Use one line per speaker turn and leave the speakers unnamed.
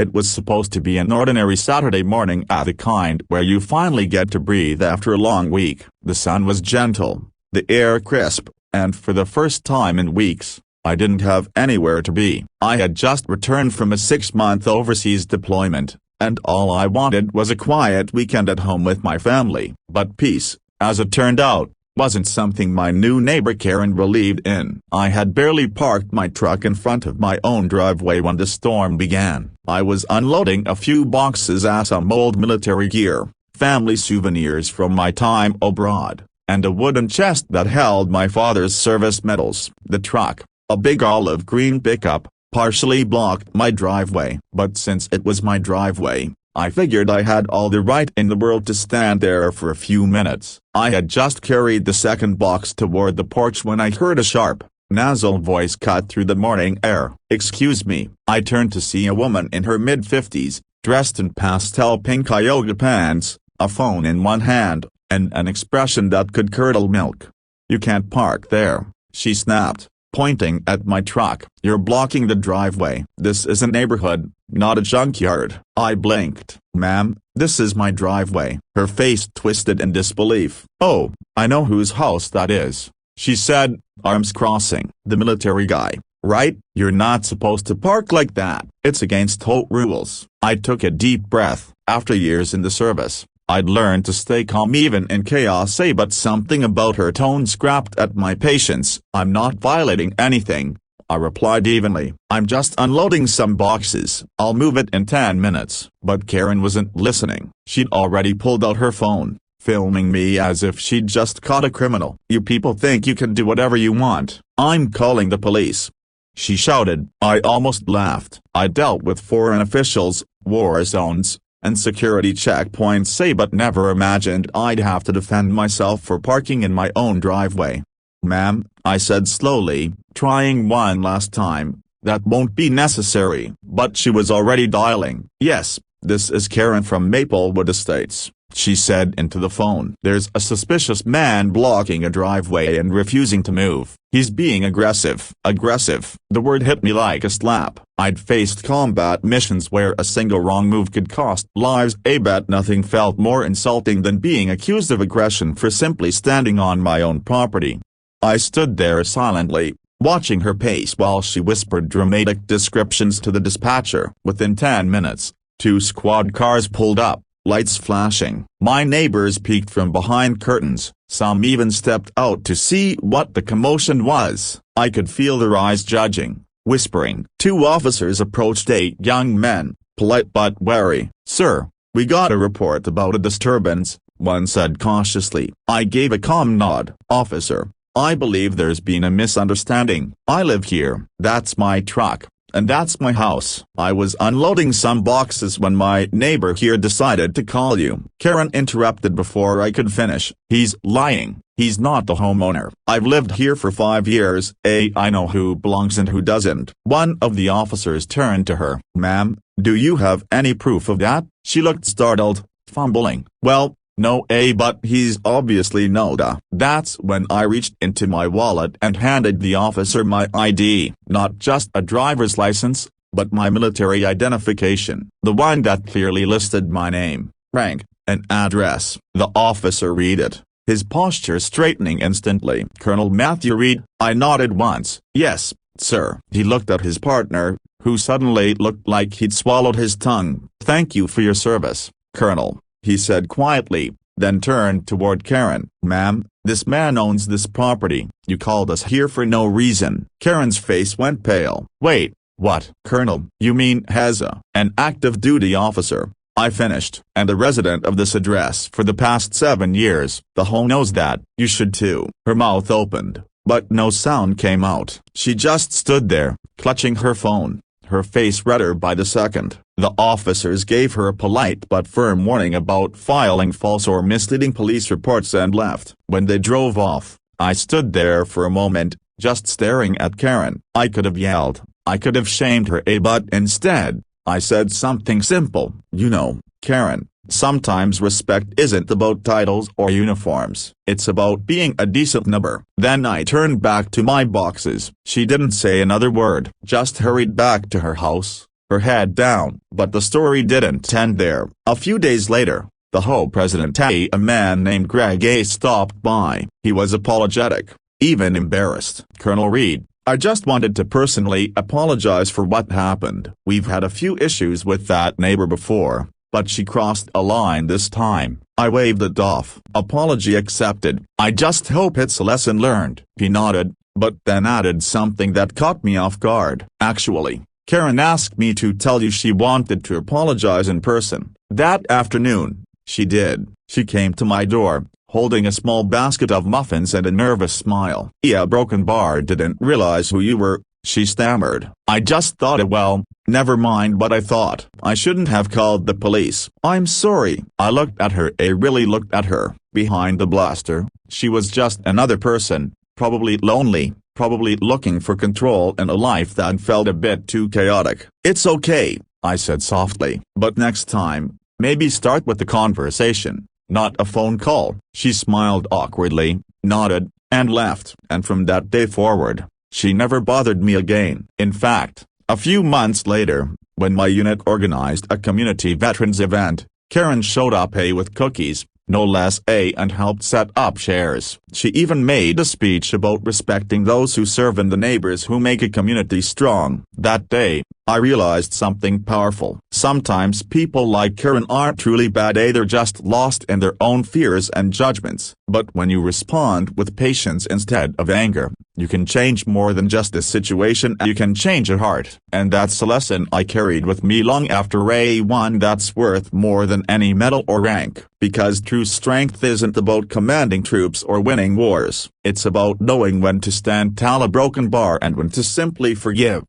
It was supposed to be an ordinary Saturday morning, the kind where you finally get to breathe after a long week. The sun was gentle, the air crisp, and for the first time in weeks, I didn't have anywhere to be. I had just returned from a 6-month overseas deployment, and all I wanted was a quiet weekend at home with my family. But peace, as it turned out, wasn't something my new neighbor Karen believed in. I had barely parked my truck in front of my own driveway when the storm began. I was unloading a few boxes of some old military gear, family souvenirs from my time abroad, and a wooden chest that held my father's service medals. The truck, a big olive green pickup, partially blocked my driveway. But since it was my driveway, I figured I had all the right in the world to stand there for a few minutes. I had just carried the second box toward the porch when I heard a sharp, nasal voice cut through the morning air. "Excuse me." I turned to see a woman in her mid-50s, dressed in pastel pink yoga pants, a phone in one hand, and an expression that could curdle milk. "You can't park there," she snapped, pointing at my truck. "You're blocking the driveway. This is a neighborhood, not a junkyard." I blinked. "Ma'am, this is my driveway." Her face twisted in disbelief. "Oh, I know whose house that is," she said, arms crossing. "The military guy, right? You're not supposed to park like that. It's against HOA rules." I took a deep breath. After years in the service, I'd learned to stay calm even in chaos, but something about her tone scrapped at my patience. "I'm not violating anything," I replied evenly. "I'm just unloading some boxes. I'll move it in 10 minutes. But Karen wasn't listening. She'd already pulled out her phone, filming me as if she'd just caught a criminal. "You people think you can do whatever you want. I'm calling the police," she shouted. I almost laughed. I dealt with foreign officials, war zones, and security checkpoints, but never imagined I'd have to defend myself for parking in my own driveway. "Ma'am," I said slowly, trying one last time, "that won't be necessary." But she was already dialing. "Yes, this is Karen from Maplewood Estates," she said into the phone. "There's a suspicious man blocking a driveway and refusing to move. He's being aggressive." Aggressive. The word hit me like a slap. I'd faced combat missions where a single wrong move could cost lives, but nothing felt more insulting than being accused of aggression for simply standing on my own property. I stood there silently, watching her pace while she whispered dramatic descriptions to the dispatcher. Within 10 minutes, 2 squad cars pulled up, lights flashing. My neighbors peeked from behind curtains, some even stepped out to see what the commotion was. I could feel their eyes judging, whispering. 2 officers approached 8 young men, polite but wary. "Sir, we got a report about a disturbance," one said cautiously. I gave a calm nod. "Officer, I believe there's been a misunderstanding. I live here. That's my truck, and that's my house. I was unloading some boxes when my neighbor here decided to call you." Karen interrupted before I could finish. "He's lying. He's not the homeowner. I've lived here for 5 years. I know who belongs and who doesn't." One of the officers turned to her. "Ma'am, do you have any proof of that?" She looked startled, fumbling. "Well, no, but he's obviously no duh." That's when I reached into my wallet and handed the officer my ID. Not just a driver's license, but my military identification. The one that clearly listed my name, rank, and address. The officer read it, his posture straightening instantly. "Colonel Matthew Reed." I nodded once. "Yes, sir." He looked at his partner, who suddenly looked like he'd swallowed his tongue. "Thank you for your service, Colonel," he said quietly, then turned toward Karen. "Ma'am, this man owns this property. You called us here for no reason." Karen's face went pale. "Wait, what?" "Colonel, you mean an active duty officer," I finished, "and a resident of this address for the past 7 years. The HOA knows that. You should too." Her mouth opened, but no sound came out. She just stood there, clutching her phone, her face redder by the second. The officers gave her a polite but firm warning about filing false or misleading police reports and left. When they drove off, I stood there for a moment, just staring at Karen. I could have yelled, I could have shamed her, but instead, I said something simple. "You know, Karen, sometimes respect isn't about titles or uniforms. It's about being a decent neighbor." Then I turned back to my boxes. She didn't say another word, just hurried back to her house, her head down. But the story didn't end there. A few days later, the HOA president, a man named Greg A, stopped by. He was apologetic, even embarrassed. "Colonel Reed, I just wanted to personally apologize for what happened. We've had a few issues with that neighbor before, but she crossed a line this time." I waved it off. "Apology accepted. I just hope it's a lesson learned." He nodded, but then added something that caught me off guard. "Actually, Karen asked me to tell you she wanted to apologize in person." That afternoon, she did. She came to my door, holding a small basket of muffins and a nervous smile. "Yeah, broken bar, didn't realize who you were," she stammered. "I just thought well, never mind what I thought. I shouldn't have called the police. I'm sorry." I looked at her. I really looked at her. Behind the bluster, she was just another person, probably lonely, probably looking for control in a life that felt a bit too chaotic. "It's okay," I said softly. "But next time, maybe start with the conversation, not a phone call." She smiled awkwardly, nodded, and left. And from that day forward, she never bothered me again. In fact, a few months later, when my unit organized a community veterans event, Karen showed up with cookies, no less, and helped set up chairs. She even made a speech about respecting those who serve and the neighbors who make a community strong. That day, I realized something powerful. Sometimes people like Karen aren't truly bad, they're just lost in their own fears and judgments. But when you respond with patience instead of anger, you can change more than just a situation, you can change a heart. And that's a lesson I carried with me long after, one that's worth more than any medal or rank. Because true strength isn't about commanding troops or winning wars. It's about knowing when to stand tall a broken bar and when to simply forgive.